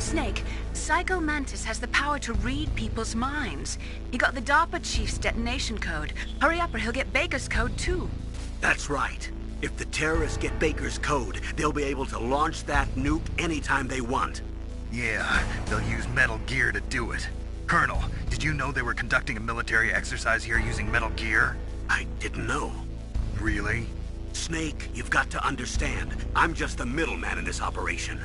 Snake, Psycho Mantis has the power to read people's minds. He got the DARPA chief's detonation code. Hurry up or he'll get Baker's code too. That's right. If the terrorists get Baker's code, they'll be able to launch that nuke anytime they want. Yeah, they'll use Metal Gear to do it. Colonel, did you know they were conducting a military exercise here using Metal Gear? I didn't know. Really? Snake, you've got to understand. I'm just the middleman in this operation.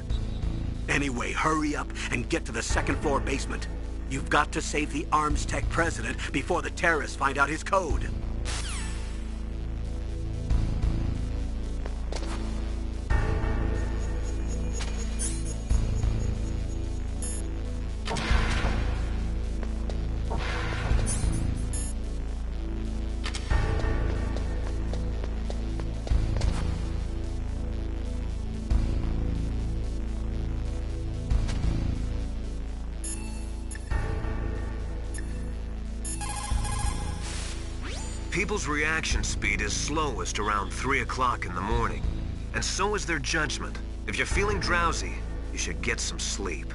Anyway, hurry up and get to the second-floor basement. You've got to save the Arms Tech president before the terrorists find out his code. People's reaction speed is slowest around 3 o'clock in the morning. And so is their judgment. If you're feeling drowsy, you should get some sleep.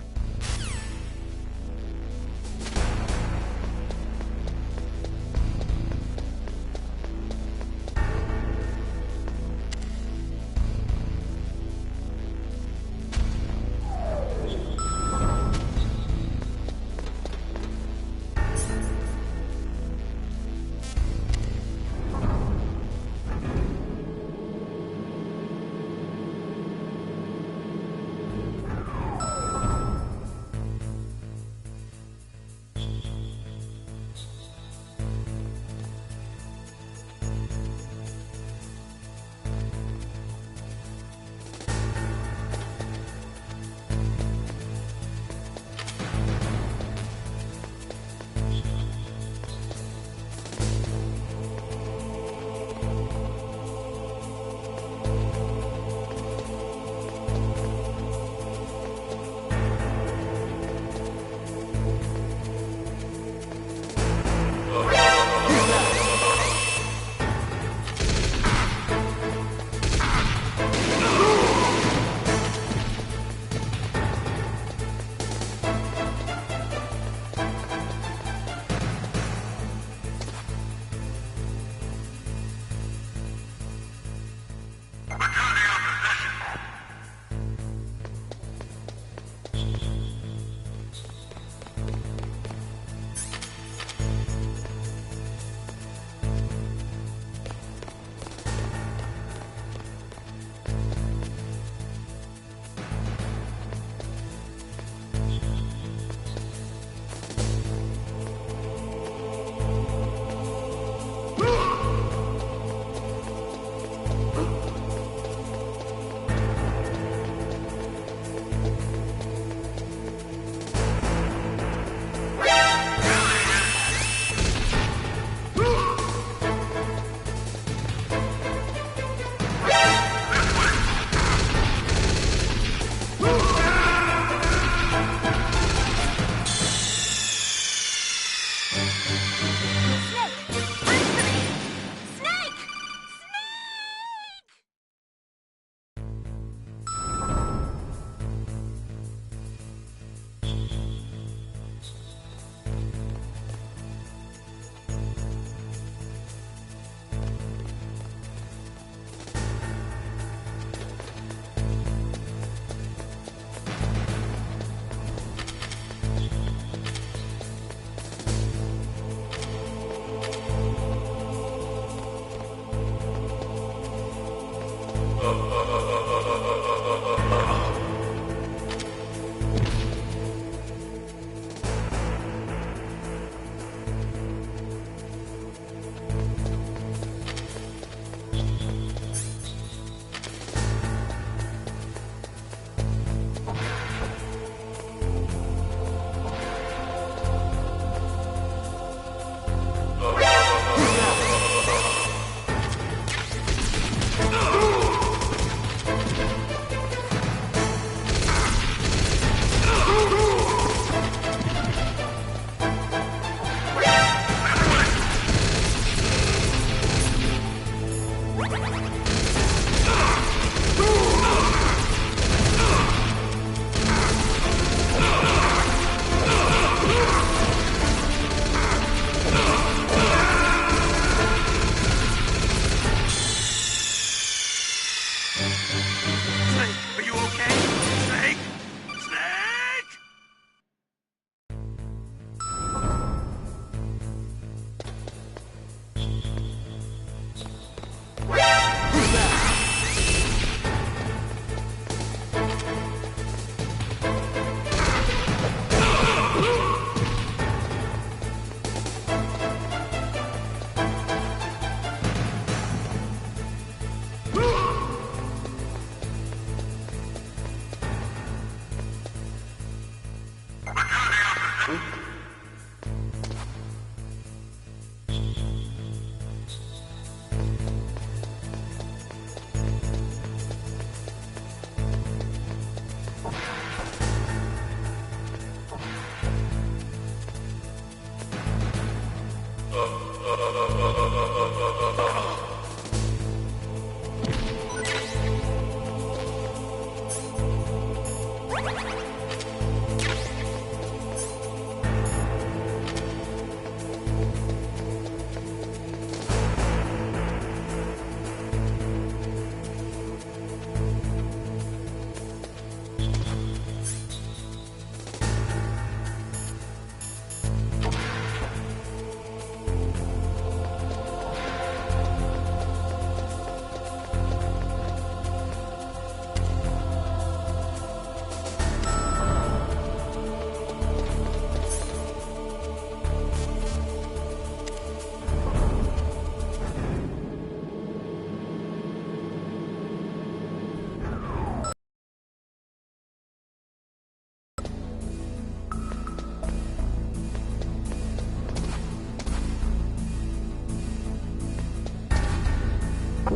The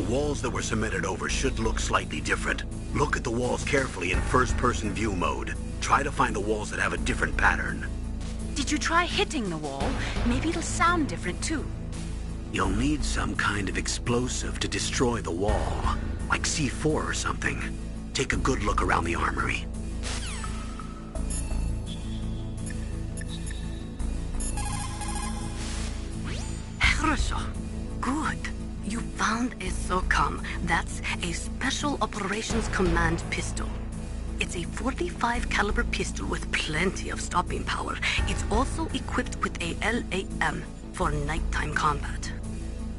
walls that were cemented over should look slightly different. Look at the walls carefully in first-person view mode. Try to find the walls that have a different pattern. Did you try hitting the wall? Maybe it'll sound different too. You'll need some kind of explosive to destroy the wall, like C4 or something. Take a good look around the armory. Хорошо. Good. You found a SOCOM. That's a Special Operations Command pistol. It's a .45 caliber pistol with plenty of stopping power. It's also equipped with a LAM for nighttime combat.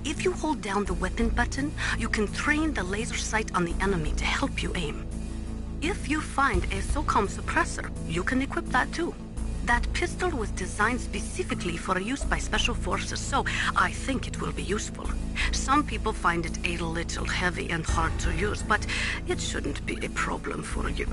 If you hold down the weapon button, you can train the laser sight on the enemy to help you aim. If you find a SOCOM suppressor, you can equip that too. That pistol was designed specifically for use by special forces, so I think it will be useful. Some people find it a little heavy and hard to use, but it shouldn't be a problem for you.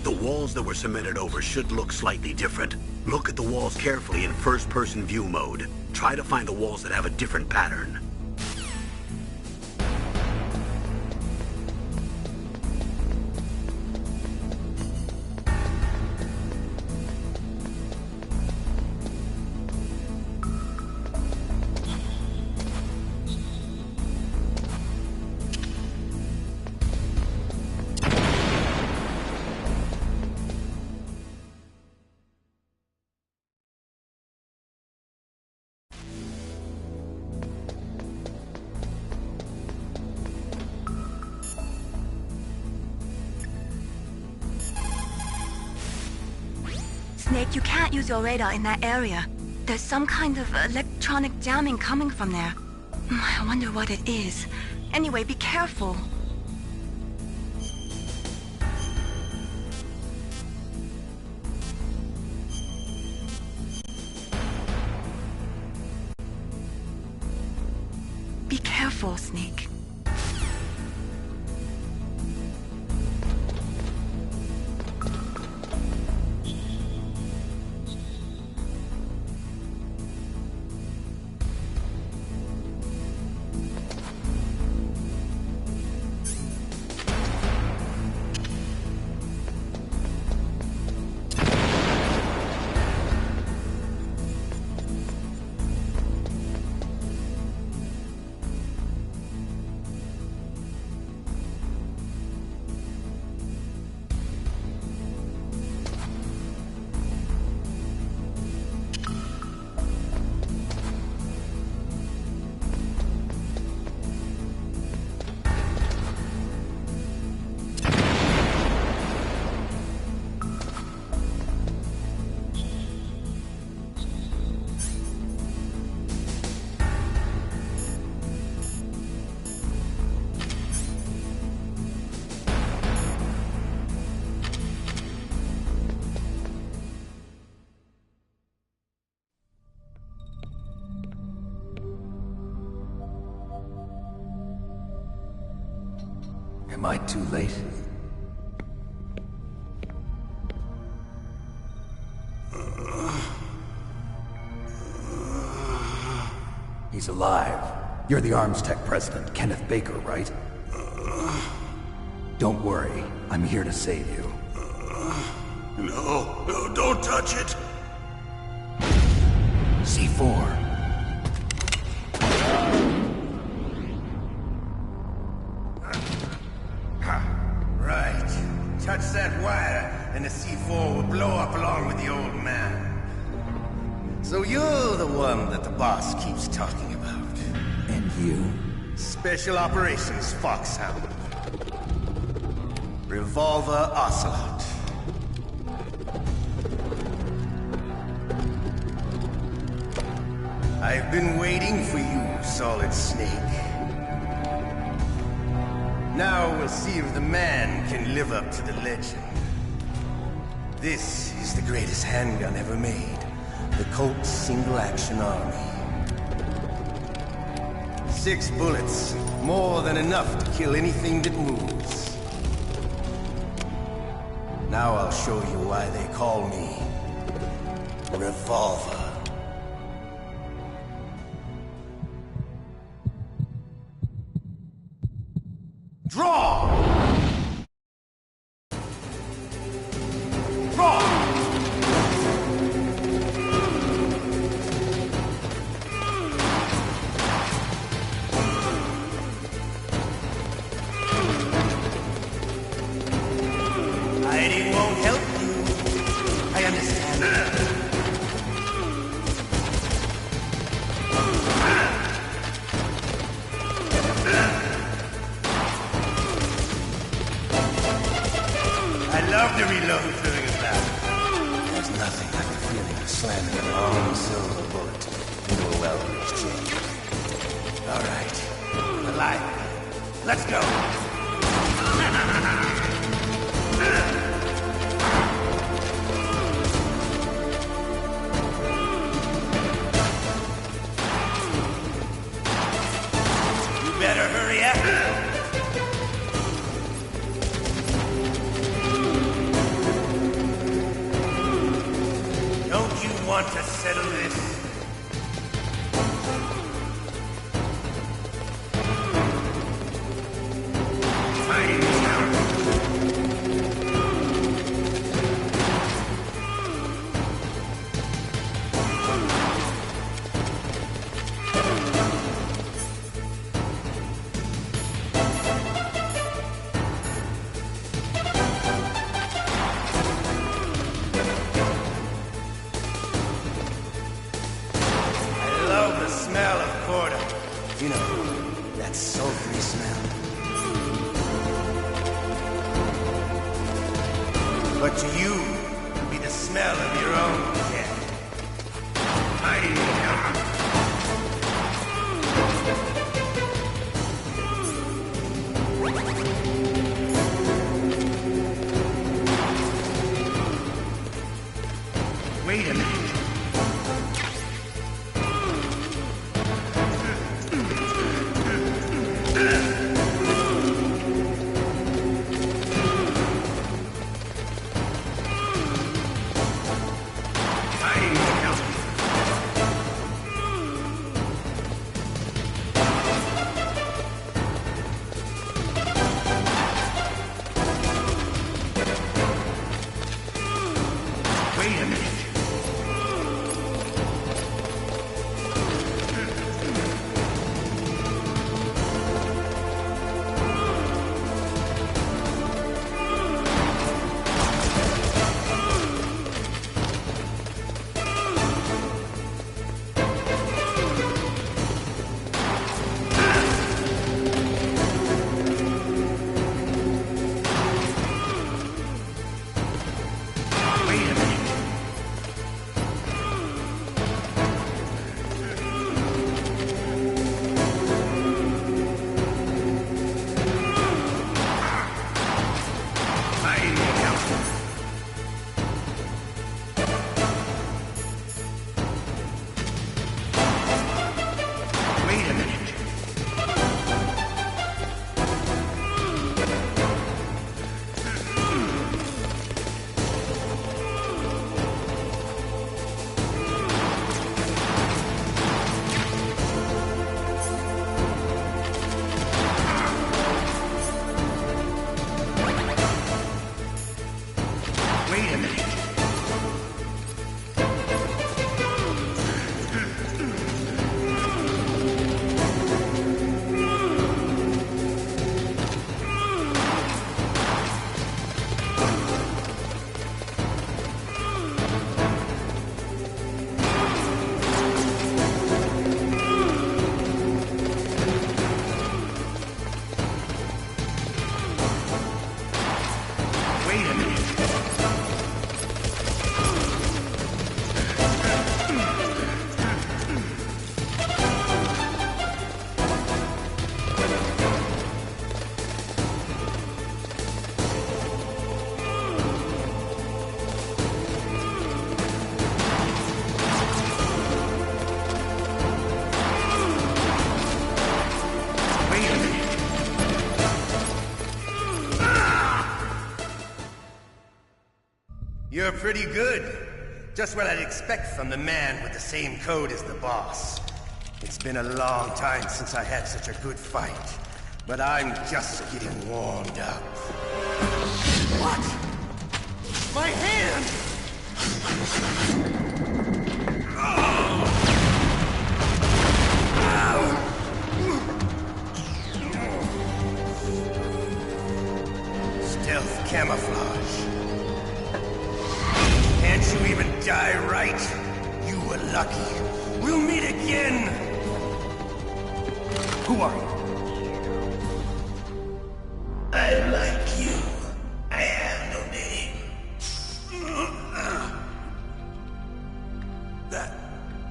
The walls that were cemented over should look slightly different. Look at the walls carefully in first-person view mode. Try to find the walls that have a different pattern. Snake, you can't use your radar in that area. There's some kind of electronic jamming coming from there. I wonder what it is. Anyway, be careful. Be careful, Snake. Am I too late? He's alive. You're the Arms Tech president, Kenneth Baker, right? Don't worry. I'm here to save you. No, don't touch it! C4. Right. Touch that wire, and the C4 will blow up along with the old man. So you're the one that the boss keeps talking about. And you? Special Operations Foxhound. Revolver Ocelot. I've been waiting for you, Solid Snake. Now we'll see if the man can live up to the legend. This is the greatest handgun ever made. The Colt Single Action Army. 6 bullets, more than enough to kill anything that moves. Now I'll show you why they call me Revolver. Draw! Draw! Hiding won't help you. I understand. I love to reload during a battle. There's nothing like the feeling of slamming a long silver bullet into a well-used chain. All right, alive. Let's go. You better hurry up. Don't you want to settle this? Fighting town. I love the smell of quarter. You know, that sulfury smell. But to you, it'll be the smell of your own death. Hiding town. Wait a minute. Wait a minute. You're pretty good. Just what I'd expect from the man with the same code as the boss. It's been a long time since I had such a good fight, but I'm just getting warmed up. What? My hand! Stealth camouflage. Can't you even die right? You were lucky. We'll meet again! Who are you? I like you. I have no name.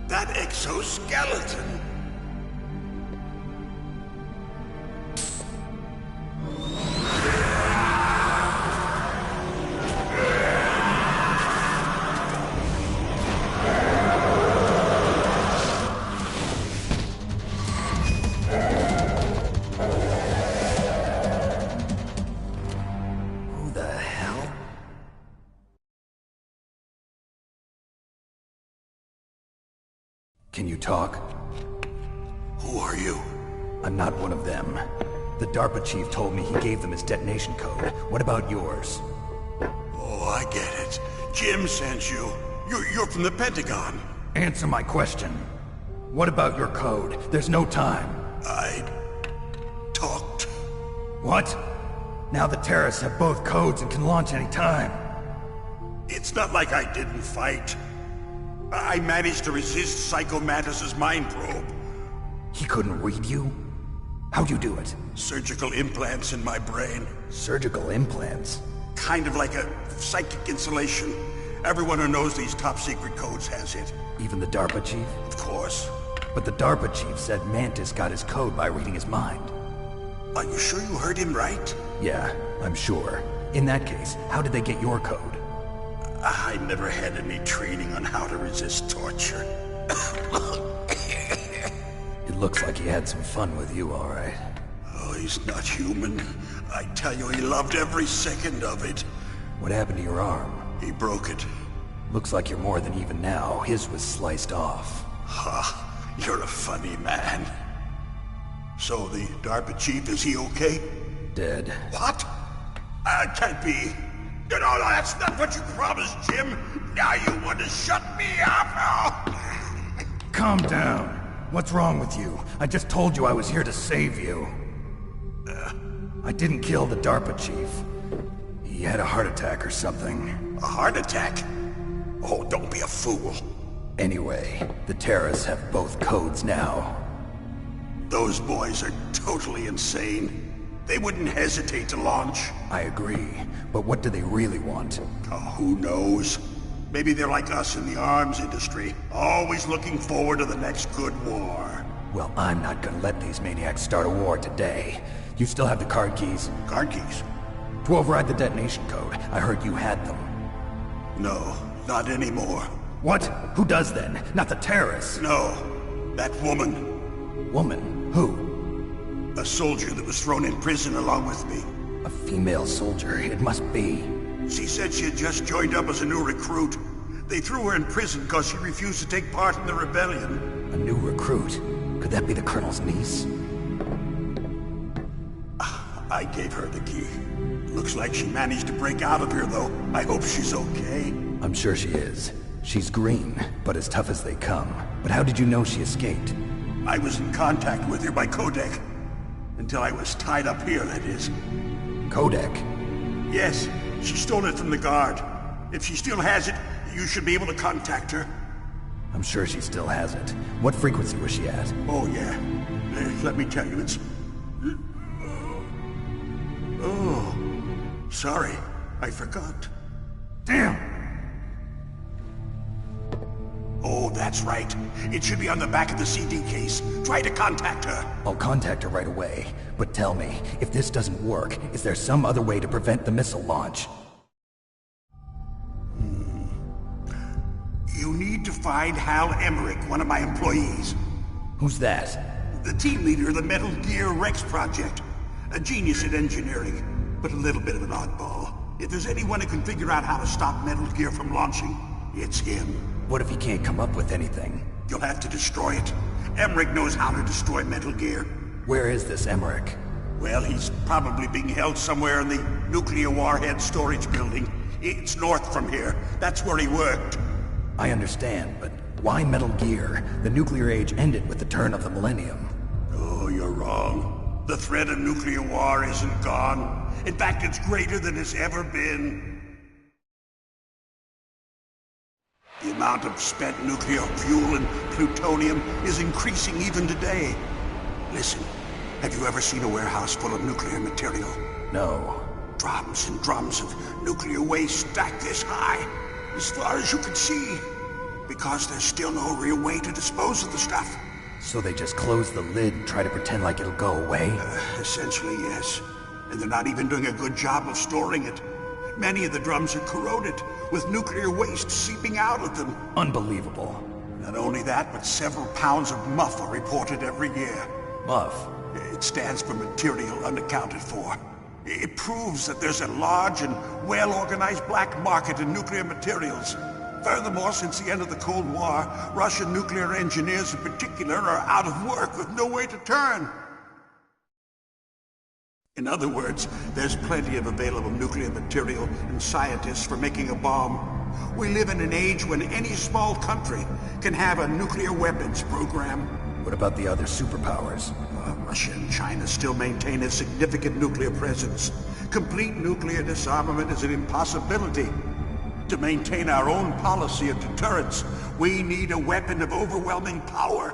That exoskeleton. Can you talk? Who are you? I'm not one of them. The DARPA chief told me he gave them his detonation code. What about yours? Oh, I get it. Jim sent you. You're from the Pentagon. Answer my question. What about your code? There's no time. I talked. What? Now the terrorists have both codes and can launch any time. It's not like I didn't fight. I managed to resist Psycho Mantis's mind probe. He couldn't read you? How'd you do it? Surgical implants in my brain. Surgical implants? Kind of like a psychic insulation. Everyone who knows these top-secret codes has it. Even the DARPA chief? Of course. But the DARPA chief said Mantis got his code by reading his mind. Are you sure you heard him right? Yeah, I'm sure. In that case, how did they get your code? I never had any training on how to resist torture. It looks like he had some fun with you, all right. Oh, he's not human. I tell you, he loved every second of it. What happened to your arm? He broke it. Looks like you're more than even now. His was sliced off. Ha, you're a funny man. So the DARPA chief, is he okay? Dead. What? Can't be. No, that's not what you promised, Jim. Now you want to shut me up? Calm down. What's wrong with you? I just told you I was here to save you. I didn't kill the DARPA chief. He had a heart attack or something. A heart attack? Oh, don't be a fool. Anyway, the terrorists have both codes now. Those boys are totally insane. They wouldn't hesitate to launch. I agree, but what do they really want? Oh, who knows? Maybe they're like us in the arms industry, always looking forward to the next good war. Well, I'm not gonna let these maniacs start a war today. You still have the card keys? Card keys? To override the detonation code. I heard you had them. No, not anymore. What? Who does then? Not the terrorists? No, that woman. Woman? Who? A soldier that was thrown in prison along with me. A female soldier, it must be. She said she had just joined up as a new recruit. They threw her in prison because she refused to take part in the rebellion. A new recruit? Could that be the Colonel's niece? I gave her the key. Looks like she managed to break out of here, though. I hope she's okay. I'm sure she is. She's green, but as tough as they come. But how did you know she escaped? I was in contact with her by codec. Until I was tied up here, that is. Codec? Yes, she stole it from the guard. If she still has it, you should be able to contact her. I'm sure she still has it. What frequency was she at? Oh, yeah. Let me tell you, it's... Oh, sorry. I forgot. Damn! Oh, that's right. It should be on the back of the CD case. Try to contact her. I'll contact her right away. But tell me, if this doesn't work, is there some other way to prevent the missile launch? You need to find Hal Emmerich, one of my employees. Who's that? The team leader of the Metal Gear Rex project. A genius at engineering, but a little bit of an oddball. If there's anyone who can figure out how to stop Metal Gear from launching, it's him. What if he can't come up with anything? You'll have to destroy it. Emmerich knows how to destroy Metal Gear. Where is this Emmerich? Well, he's probably being held somewhere in the nuclear warhead storage building. It's north from here. That's where he worked. I understand, but why Metal Gear? The nuclear age ended with the turn of the millennium. Oh, you're wrong. The threat of nuclear war isn't gone. In fact, it's greater than it's ever been. The amount of spent nuclear fuel and plutonium is increasing even today. Listen, have you ever seen a warehouse full of nuclear material? No. Drums and drums of nuclear waste stacked this high, as far as you can see. Because there's still no real way to dispose of the stuff. So they just close the lid and try to pretend like it'll go away? Essentially, yes. And they're not even doing a good job of storing it. Many of the drums are corroded, with nuclear waste seeping out of them. Unbelievable. Not only that, but several pounds of MUF are reported every year. MUF? It stands for material unaccounted for. It proves that there's a large and well-organized black market in nuclear materials. Furthermore, since the end of the Cold War, Russian nuclear engineers in particular are out of work with no way to turn. In other words, there's plenty of available nuclear material and scientists for making a bomb. We live in an age when any small country can have a nuclear weapons program. What about the other superpowers? Russia and China still maintain a significant nuclear presence. Complete nuclear disarmament is an impossibility. To maintain our own policy of deterrence, we need a weapon of overwhelming power.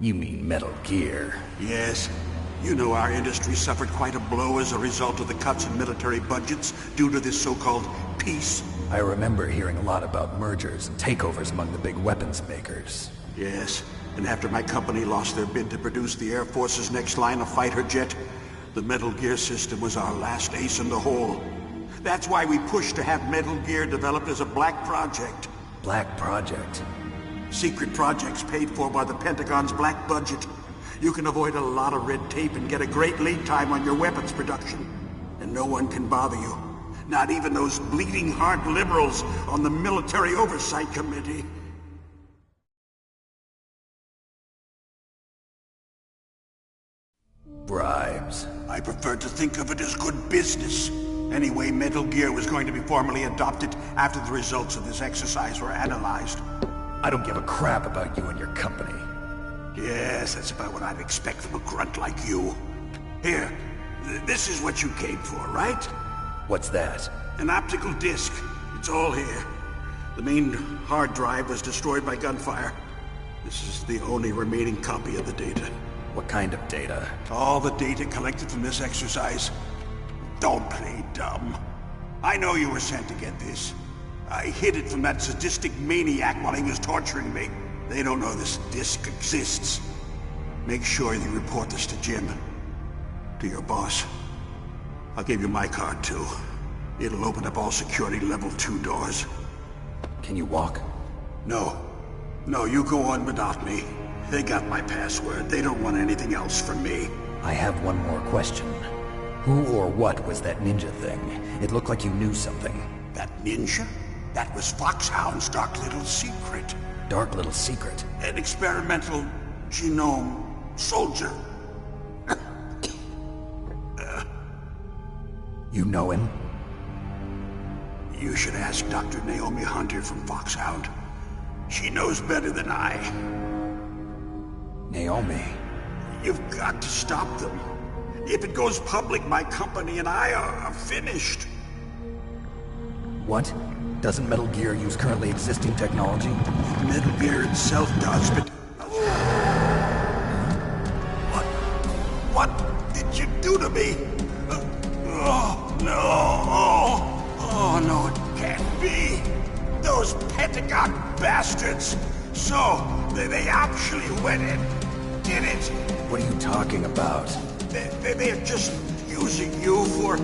You mean Metal Gear? Yes. You know our industry suffered quite a blow as a result of the cuts in military budgets due to this so-called peace. I remember hearing a lot about mergers and takeovers among the big weapons makers. Yes, and after my company lost their bid to produce the Air Force's next line of fighter jet, the Metal Gear system was our last ace in the hole. That's why we pushed to have Metal Gear developed as a black project. Black project? Secret projects paid for by the Pentagon's black budget. You can avoid a lot of red tape and get a great lead time on your weapons production. And no one can bother you. Not even those bleeding heart liberals on the Military Oversight Committee. Bribes. I prefer to think of it as good business. Anyway, Metal Gear was going to be formally adopted after the results of this exercise were analyzed. I don't give a crap about you and your company. Yes, that's about what I'd expect from a grunt like you. Here, this is what you came for, right? What's that? An optical disc. It's all here. The main hard drive was destroyed by gunfire. This is the only remaining copy of the data. What kind of data? All the data collected from this exercise. Don't play dumb. I know you were sent to get this. I hid it from that sadistic maniac while he was torturing me. They don't know this disc exists. Make sure you report this to Jim. To your boss. I'll give you my card, too. It'll open up all security level 2 doors. Can you walk? No. No, you go on without me. They got my password. They don't want anything else from me. I have one more question. Who or what was that ninja thing? It looked like you knew something. That ninja? That was Foxhound's dark little secret. Dark little secret? An experimental genome soldier. You know him? You should ask Dr. Naomi Hunter from Foxhound. She knows better than I. Naomi? You've got to stop them. If it goes public, my company and I are finished. What? Doesn't Metal Gear use currently existing technology? Metal Gear itself does, but... What did you do to me? Oh, no. Oh, no, it can't be. Those Pentagon bastards. So, they actually went in. Did it? What are you talking about? They're just using you for...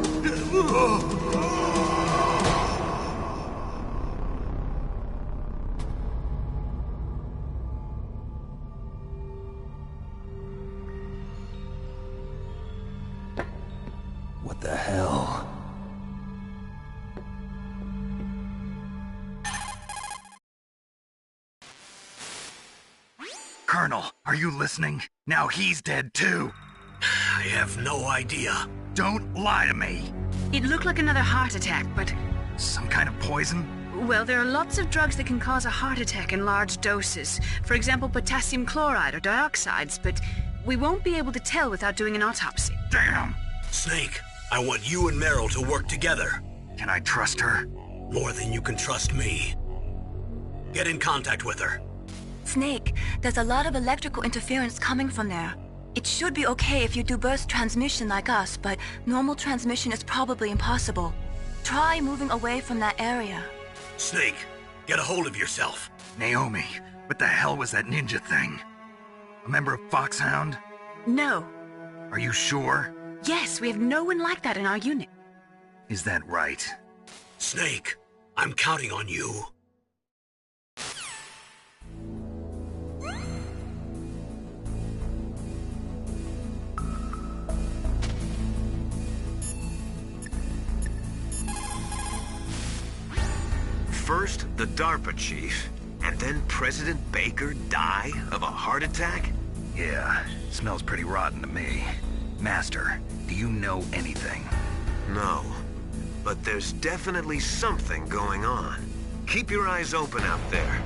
Are you listening? Now he's dead too. I have no idea. Don't lie to me. It looked like another heart attack, but... Some kind of poison? Well, there are lots of drugs that can cause a heart attack in large doses. For example, potassium chloride or dioxides, but we won't be able to tell without doing an autopsy. Damn! Snake, I want you and Meryl to work together. Can I trust her? More than you can trust me. Get in contact with her. Snake, there's a lot of electrical interference coming from there. It should be okay if you do burst transmission like us, but normal transmission is probably impossible. Try moving away from that area. Snake, get a hold of yourself. Naomi, what the hell was that ninja thing? A member of Foxhound? No. Are you sure? Yes, we have no one like that in our unit. Is that right? Snake, I'm counting on you. First, the DARPA chief, and then President Baker die of a heart attack? Yeah, smells pretty rotten to me. Master, do you know anything? No, but there's definitely something going on. Keep your eyes open out there.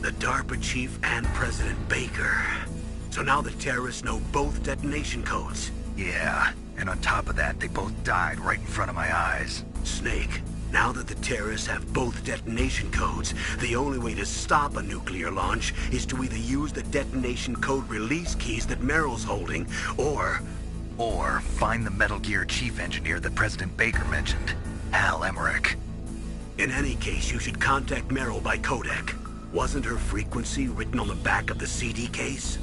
The DARPA chief and President Baker. So now the terrorists know both detonation codes. Yeah, and on top of that, they both died right in front of my eyes. Snake, now that the terrorists have both detonation codes, the only way to stop a nuclear launch is to either use the detonation code release keys that Meryl's holding, or find the Metal Gear chief engineer that President Baker mentioned, Hal Emmerich. in any case, you should contact Meryl by codec. Wasn't her frequency written on the back of the CD case?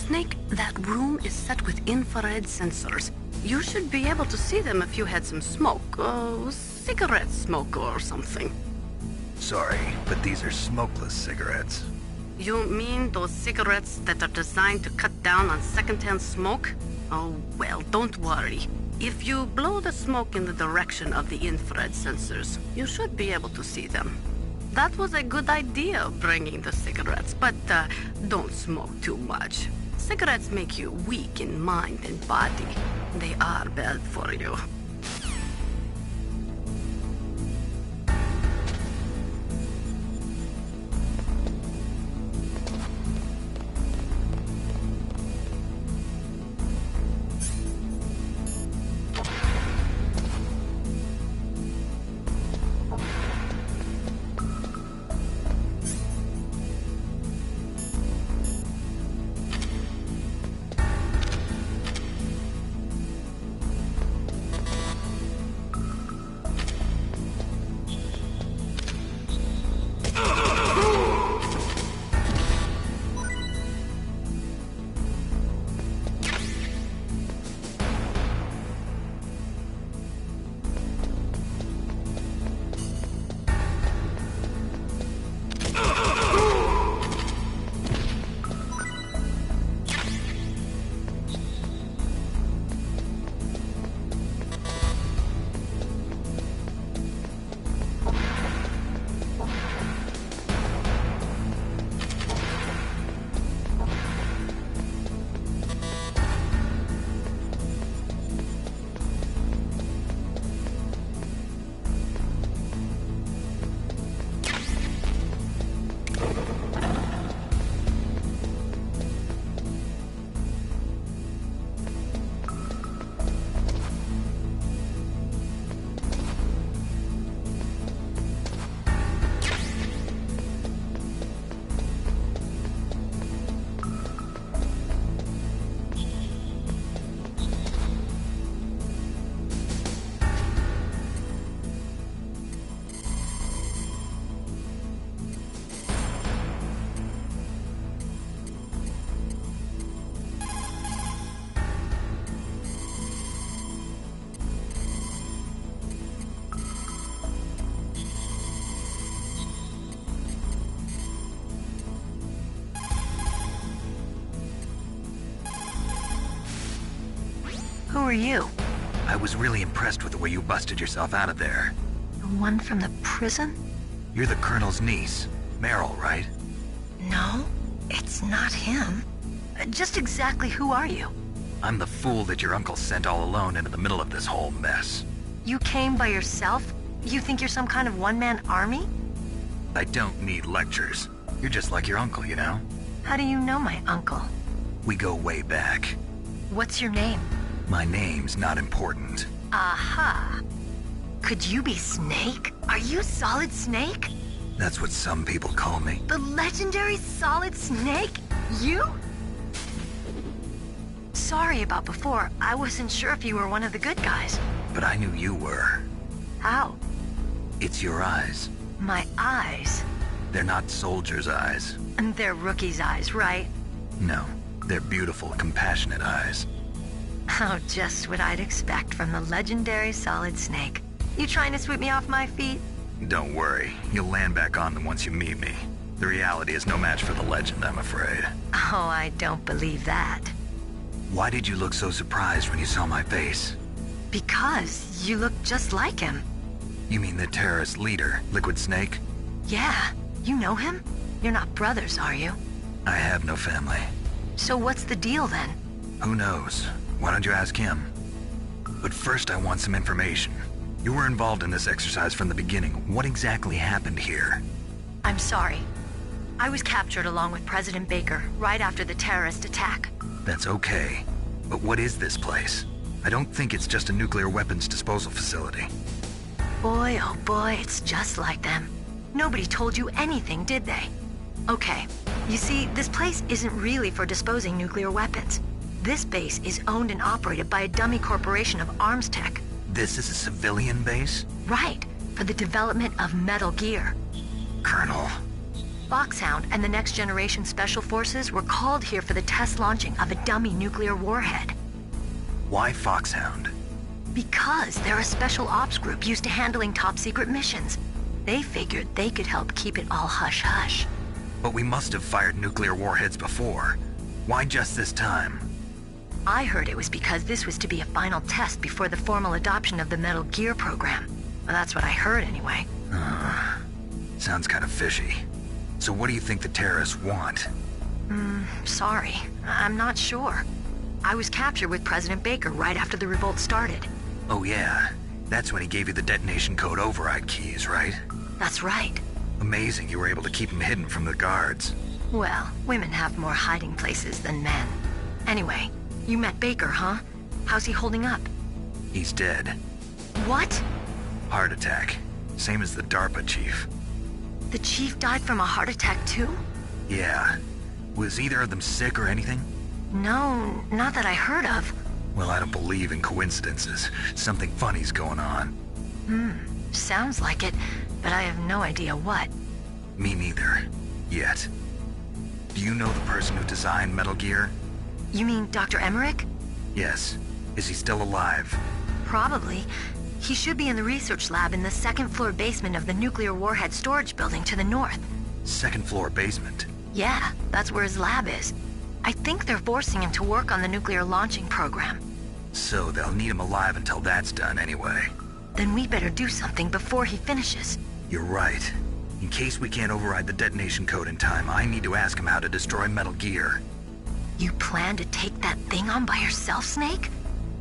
Snake, that room is set with infrared sensors. You should be able to see them if you had some smoke, cigarette smoke or something. Sorry, but these are smokeless cigarettes. You mean those cigarettes that are designed to cut down on secondhand smoke? Oh, well, don't worry. If you blow the smoke in the direction of the infrared sensors, you should be able to see them. That was a good idea, bringing the cigarettes, but don't smoke too much. Cigarettes make you weak in mind and body. They are bad for you. Who are you? I was really impressed with the way you busted yourself out of there. The one from the prison? You're the Colonel's niece, Meryl, right? No, it's not him. Just exactly who are you? I'm the fool that your uncle sent all alone into the middle of this whole mess. You came by yourself? You think you're some kind of one-man army? I don't need lectures. You're just like your uncle, you know? How do you know my uncle? We go way back. What's your name? My name's not important. Aha. Could you be Snake? Are you Solid Snake? That's what some people call me. The legendary Solid Snake? You? Sorry about before. I wasn't sure if you were one of the good guys. But I knew you were. How? It's your eyes. My eyes? They're not soldiers' eyes. And they're rookies' eyes, right? No, they're beautiful, compassionate eyes. Oh, just what I'd expect from the legendary Solid Snake. You trying to sweep me off my feet? Don't worry, you'll land back on them once you meet me. The reality is no match for the legend, I'm afraid. Oh, I don't believe that. Why did you look so surprised when you saw my face? Because you look just like him. You mean the terrorist leader, Liquid Snake? Yeah, you know him? You're not brothers, are you? I have no family. So what's the deal then? Who knows? Why don't you ask him? But first I want some information. You were involved in this exercise from the beginning. What exactly happened here? I'm sorry. I was captured along with President Baker right after the terrorist attack. That's okay. But what is this place? I don't think it's just a nuclear weapons disposal facility. Boy, oh boy, it's just like them. Nobody told you anything, did they? Okay, you see, this place isn't really for disposing nuclear weapons. This base is owned and operated by a dummy corporation of arms tech. This is a civilian base? Right, for the development of Metal Gear. Colonel. Foxhound and the Next Generation Special Forces were called here for the test launching of a dummy nuclear warhead. Why Foxhound? Because they're a special ops group used to handling top-secret missions. They figured they could help keep it all hush-hush. But we must have fired nuclear warheads before. Why just this time? I heard it was because this was to be a final test before the formal adoption of the Metal Gear program. Well, that's what I heard anyway. Sounds kind of fishy. So what do you think the terrorists want? Sorry. I'm not sure. I was captured with President Baker right after the revolt started. Oh yeah, that's when he gave you the detonation code override keys, right? That's right. Amazing you were able to keep him hidden from the guards. Well, women have more hiding places than men. Anyway, you met Baker, huh? How's he holding up? He's dead. What? Heart attack. Same as the DARPA chief. The chief died from a heart attack too? Yeah. Was either of them sick or anything? No, not that I heard of. Well, I don't believe in coincidences. Something funny's going on. Sounds like it, but I have no idea what. Me neither. Yet. Do you know the person who designed Metal Gear? You mean Dr. Emmerich? Yes. Is he still alive? Probably. He should be in the research lab in the second-floor basement of the nuclear warhead storage building to the north. Second floor basement? Yeah, that's where his lab is. I think they're forcing him to work on the nuclear launching program. So they'll need him alive until that's done anyway. Then we better do something before he finishes. You're right. In case we can't override the detonation code in time, I need to ask him how to destroy Metal Gear. You plan to take that thing on by yourself, Snake?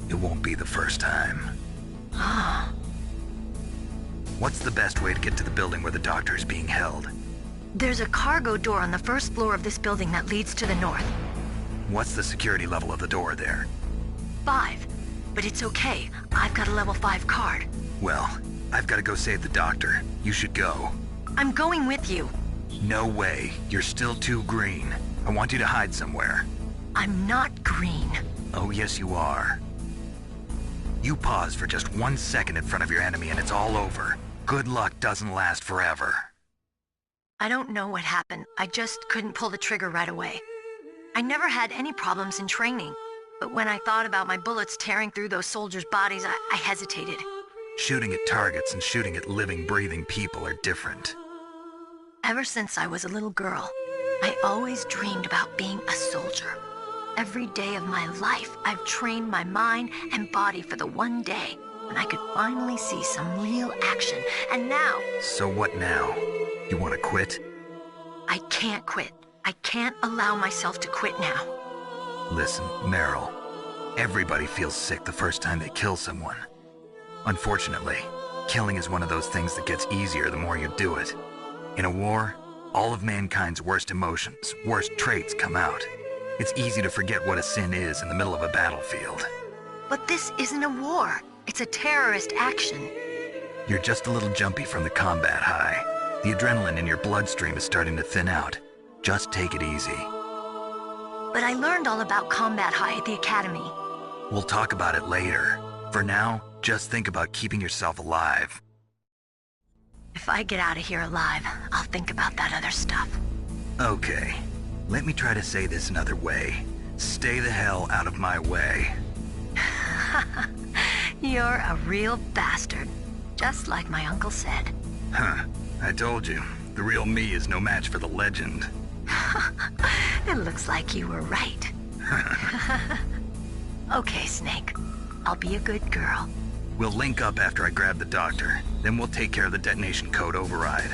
It won't be the first time. What's the best way to get to the building where the doctor is being held? There's a cargo door on the first floor of this building that leads to the north. What's the security level of the door there? 5. But it's okay. I've got a level 5 card. Well, I've got to go save the doctor. You should go. I'm going with you. No way. You're still too green. I want you to hide somewhere. I'm not green. Oh, yes, you are. You pause for just 1 second in front of your enemy and it's all over. Good luck doesn't last forever. I don't know what happened. I just couldn't pull the trigger right away. I never had any problems in training, but when I thought about my bullets tearing through those soldiers' bodies, I hesitated. Shooting at targets and shooting at living, breathing people are different. Ever since I was a little girl, I always dreamed about being a soldier. Every day of my life, I've trained my mind and body for the one day when I could finally see some real action. And now... So what now? You want to quit? I can't quit. I can't allow myself to quit now. Listen, Meryl. Everybody feels sick the first time they kill someone. Unfortunately, killing is one of those things that gets easier the more you do it. In a war, all of mankind's worst emotions, worst traits come out. It's easy to forget what a sin is in the middle of a battlefield. But this isn't a war. It's a terrorist action. You're just a little jumpy from the combat high. The adrenaline in your bloodstream is starting to thin out. Just take it easy. But I learned all about combat high at the academy. We'll talk about it later. For now, just think about keeping yourself alive. If I get out of here alive, I'll think about that other stuff. Okay. Let me try to say this another way. Stay the hell out of my way. You're a real bastard. Just like my uncle said. Huh. I told you. The real me is no match for the legend. It looks like you were right. Okay, Snake. I'll be a good girl. We'll link up after I grab the doctor. Then we'll take care of the detonation code override.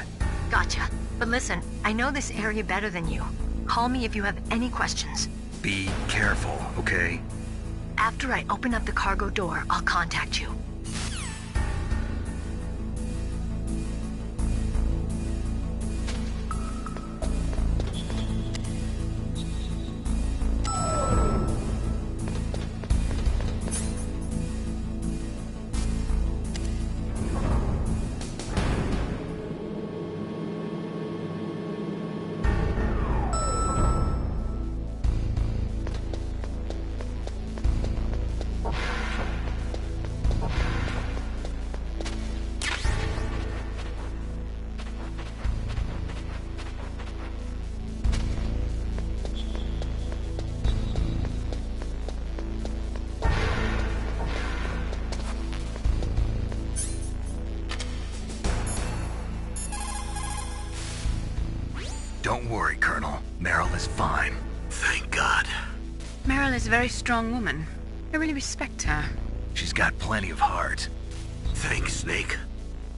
Gotcha. But listen, I know this area better than you. Call me if you have any questions. Be careful, okay? After I open up the cargo door, I'll contact you. Don't worry, Colonel. Meryl is fine. Thank God. Meryl is a very strong woman. I really respect her. She's got plenty of heart. Thanks, Snake.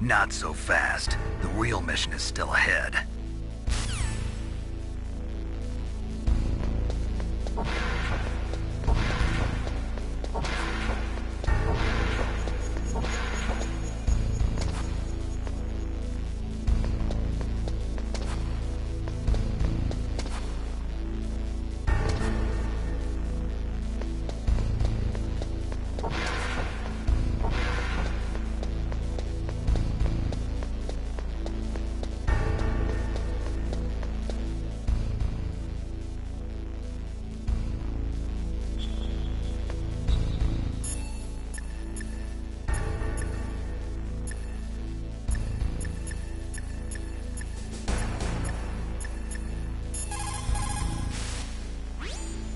Not so fast. The real mission is still ahead.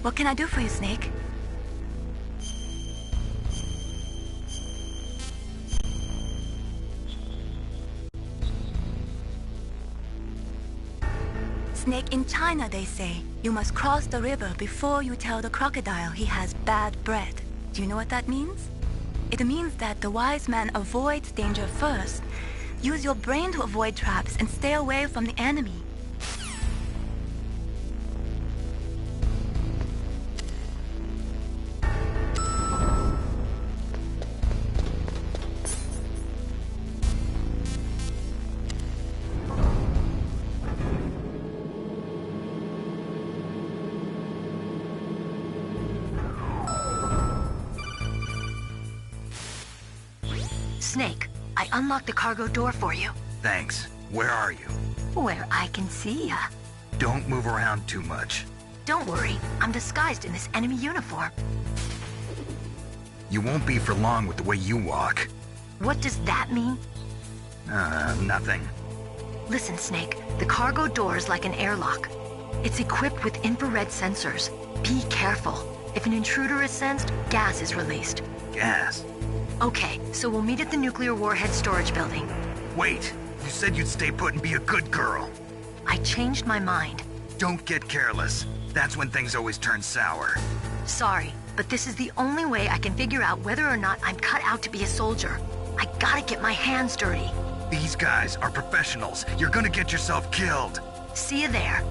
What can I do for you, Snake? Snake, in China they say, you must cross the river before you tell the crocodile he has bad bread. Do you know what that means? It means that the wise man avoids danger first. Use your brain to avoid traps and stay away from the enemy. Snake, I unlocked the cargo door for you. Thanks. Where are you? Where I can see ya. Don't move around too much. Don't worry, I'm disguised in this enemy uniform. You won't be for long with the way you walk. What does that mean? Nothing. Listen, Snake, the cargo door is like an airlock. It's equipped with infrared sensors. Be careful. If an intruder is sensed, gas is released. Gas? Okay, so we'll meet at the nuclear warhead storage building. Wait, you said you'd stay put and be a good girl. I changed my mind. Don't get careless. That's when things always turn sour. Sorry, but this is the only way I can figure out whether or not I'm cut out to be a soldier. I gotta get my hands dirty. These guys are professionals. You're gonna get yourself killed. See you there.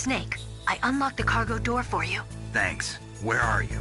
Snake, I unlocked the cargo door for you. Thanks. Where are you?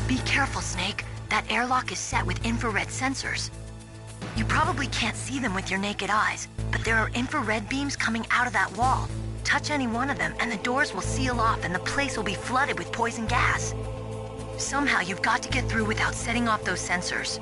Be careful, Snake. That airlock is set with infrared sensors. You probably can't see them with your naked eyes, but there are infrared beams coming out of that wall. Touch any one of them, and the doors will seal off and the place will be flooded with poison gas. Somehow you've got to get through without setting off those sensors.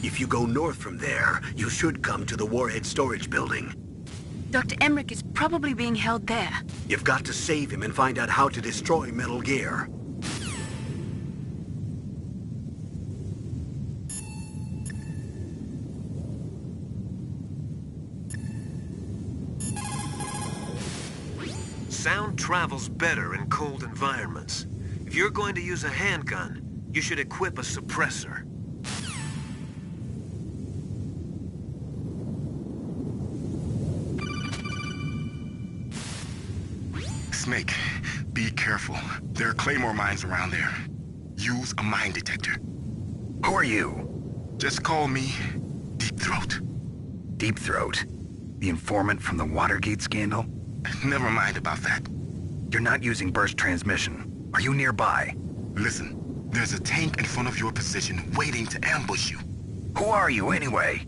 If you go north from there, you should come to the Warhead Storage Building. Dr. Emmerich is probably being held there. You've got to save him and find out how to destroy Metal Gear. Sound travels better in cold environments. If you're going to use a handgun, you should equip a suppressor. Snake, be careful. There are Claymore mines around there. Use a mine detector. Who are you? Just call me Deep Throat. Deep Throat? The informant from the Watergate scandal? Never mind about that. You're not using burst transmission. Are you nearby? Listen, there's a tank in front of your position waiting to ambush you. Who are you anyway?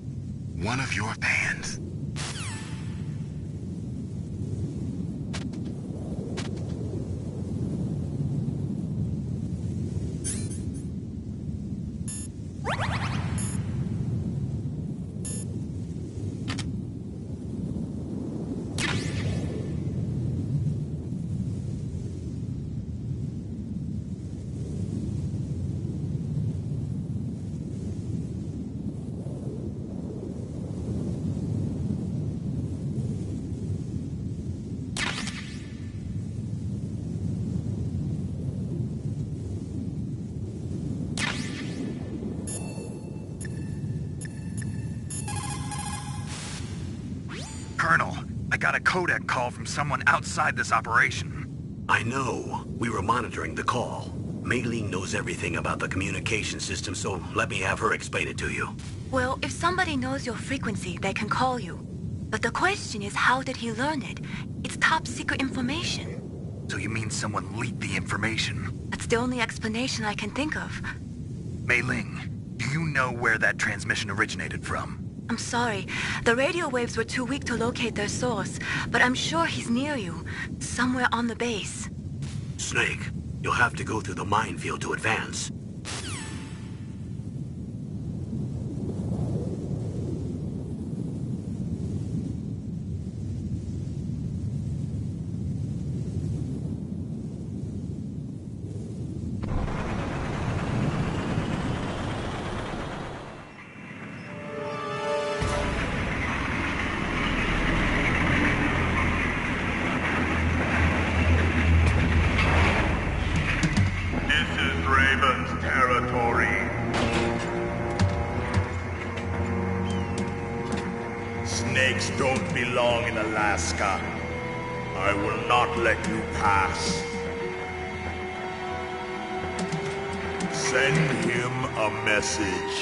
One of your fans. Colonel, I got a codec call from someone outside this operation. I know. We were monitoring the call. Mei Ling knows everything about the communication system, so let me have her explain it to you. Well, if somebody knows your frequency, they can call you. But the question is, how did he learn it? It's top secret information. So you mean someone leaked the information? That's the only explanation I can think of. Mei Ling, do you know where that transmission originated from? I'm sorry. The radio waves were too weak to locate their source, but I'm sure he's near you, somewhere on the base. Snake, you'll have to go through the minefield to advance. Snakes don't belong in Alaska. I will not let you pass. Send him a message.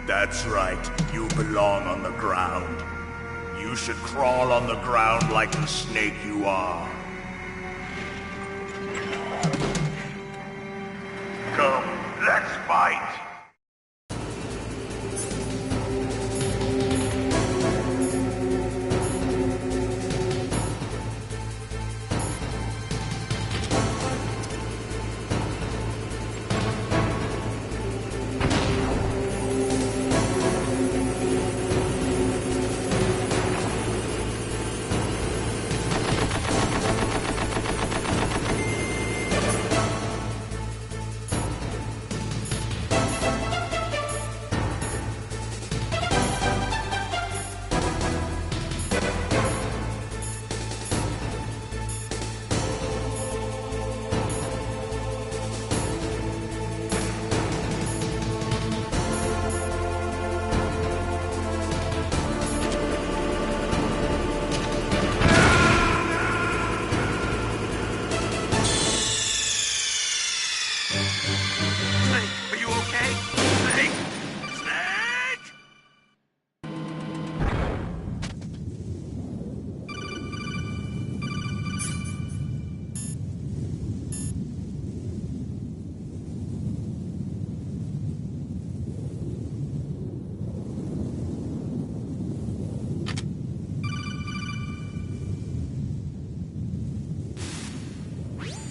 That's right, you belong on the ground. You should crawl on the ground like the snake you are. Come, let's fight!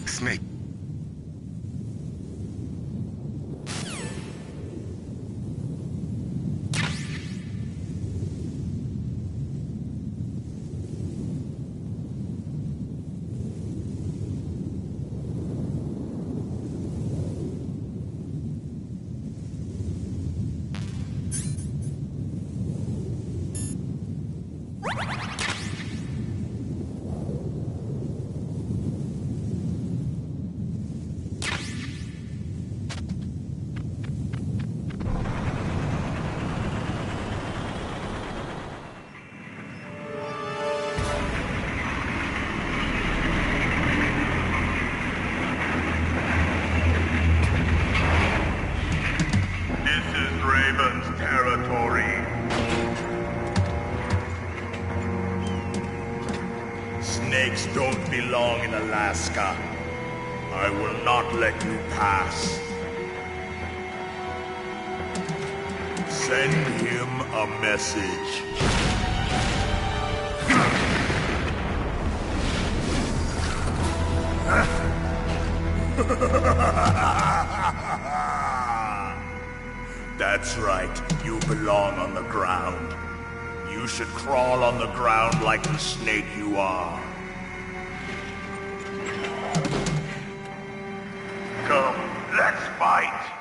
Snake. Snakes don't belong in Alaska. I will not let you pass. Send him a message. That's right, you belong on the ground. You should crawl on the ground like the snake you are. Come, let's fight!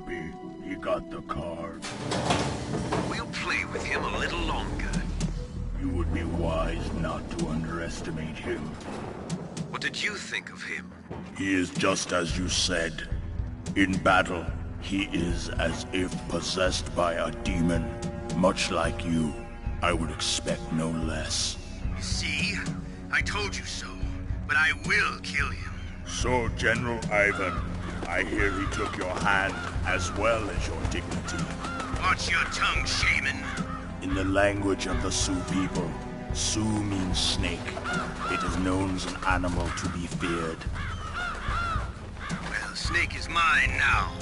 happy he got the card. We'll play with him a little longer. You would be wise not to underestimate him. What did you think of him? He is just as you said. In battle, he is as if possessed by a demon. Much like you, I would expect no less. See? I told you so. But I will kill him. So, General Ivan, I hear he took your hand as well as your dignity. Watch your tongue, shaman. In the language of the Sioux people, Sioux means snake. It is known as an animal to be feared. Well, Snake is mine now.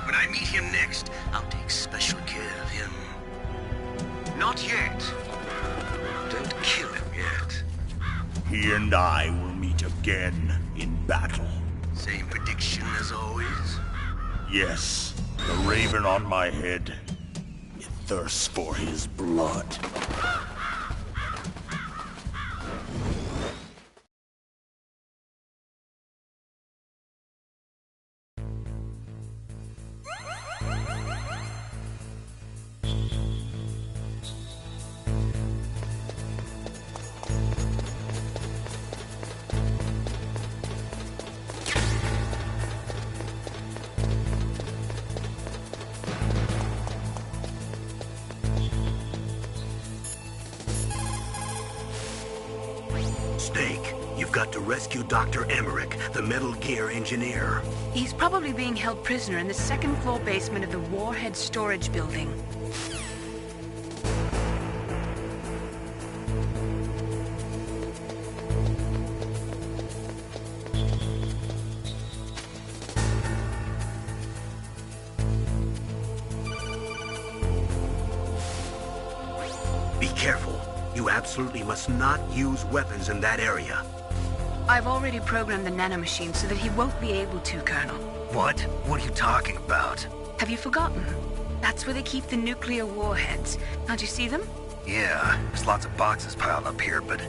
When I meet him next, I'll take special care of him. Not yet. Don't kill him yet. He and I will meet again in battle. Same prediction as always? Yes, the raven on my head. It thirsts for his blood. Snake, you've got to rescue Dr. Emmerich, the Metal Gear engineer. He's probably being held prisoner in the second floor basement of the Warhead storage building. Be careful. You absolutely must not use weapons in that area. I've already programmed the nanomachine so that he won't be able to, Colonel. What? What are you talking about? Have you forgotten? That's where they keep the nuclear warheads. Can't you see them? Yeah, there's lots of boxes piled up here, but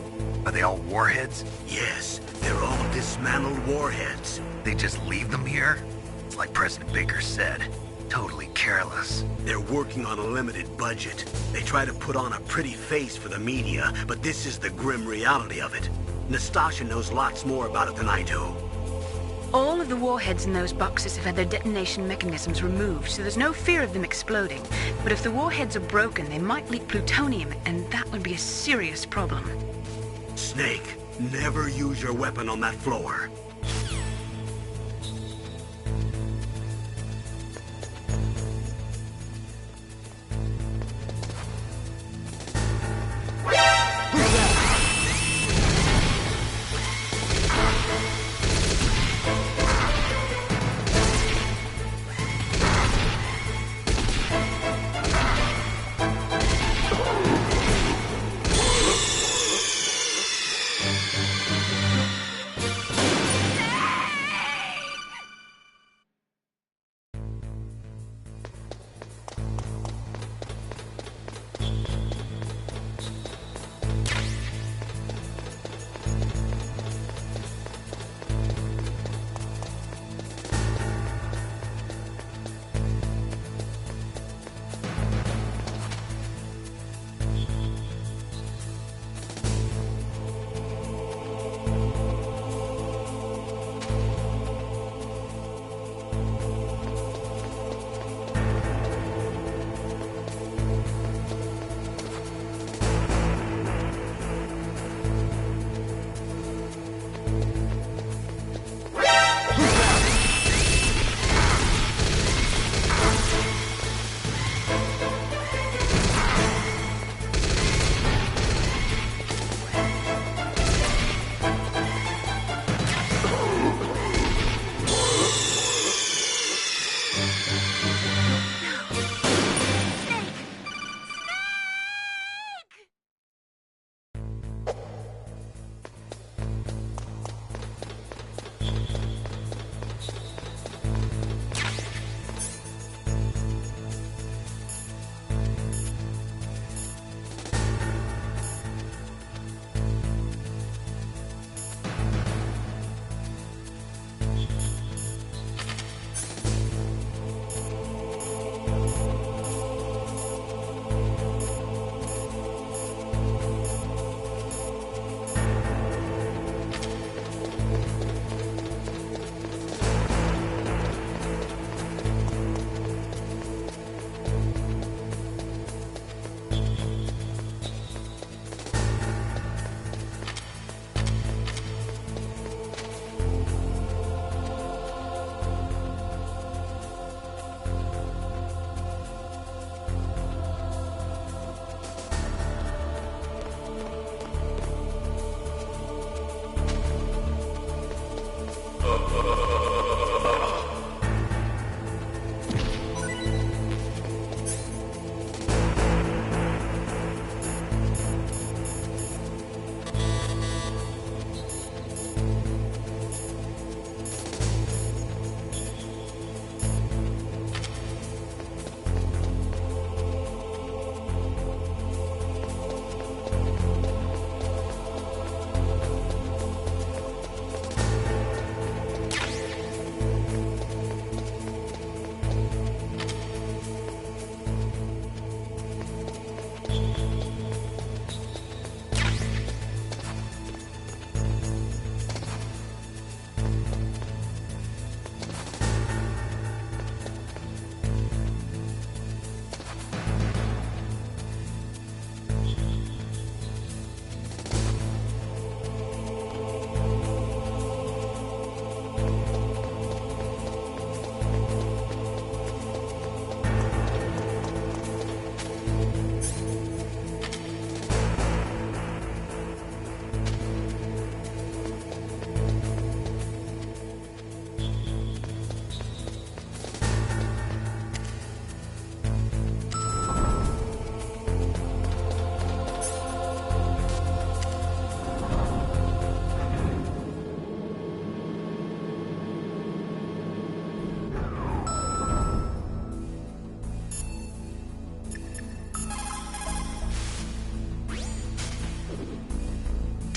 are they all warheads? Yes, they're all dismantled warheads. They just leave them here? It's like President Baker said. Totally careless. They're working on a limited budget. They try to put on a pretty face for the media, but this is the grim reality of it. Nastasha knows lots more about it than I do. All of the warheads in those boxes have had their detonation mechanisms removed, so there's no fear of them exploding. But if the warheads are broken, they might leak plutonium, and that would be a serious problem. Snake, never use your weapon on that floor.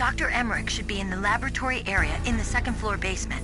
Dr. Emmerich should be in the laboratory area in the second floor basement.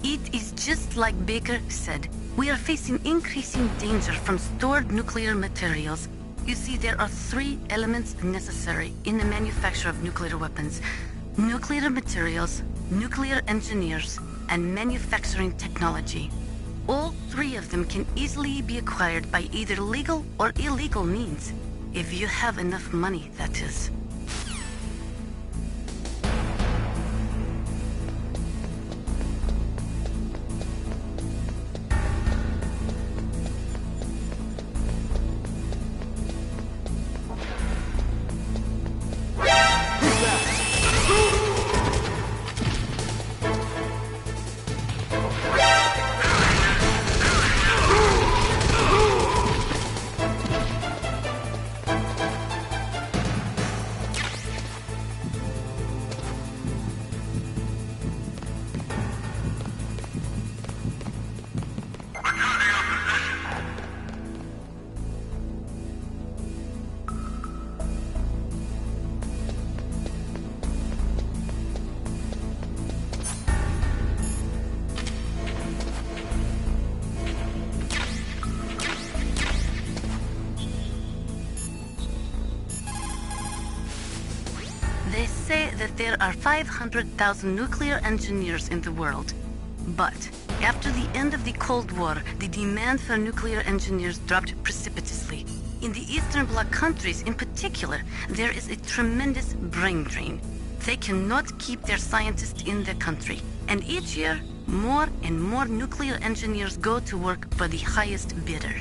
It is just like Baker said. We are facing increasing danger from stored nuclear materials. You see, there are 3 elements necessary in the manufacture of nuclear weapons: nuclear materials, nuclear engineers, and manufacturing technology. All 3 of them can easily be acquired by either legal or illegal means. If you have enough money, that is. They say that there are 500,000 nuclear engineers in the world. But after the end of the Cold War, the demand for nuclear engineers dropped precipitously. In the Eastern Bloc countries in particular, there is a tremendous brain drain. They cannot keep their scientists in the country. And each year, more and more nuclear engineers go to work for the highest bidder.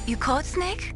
You caught Snake?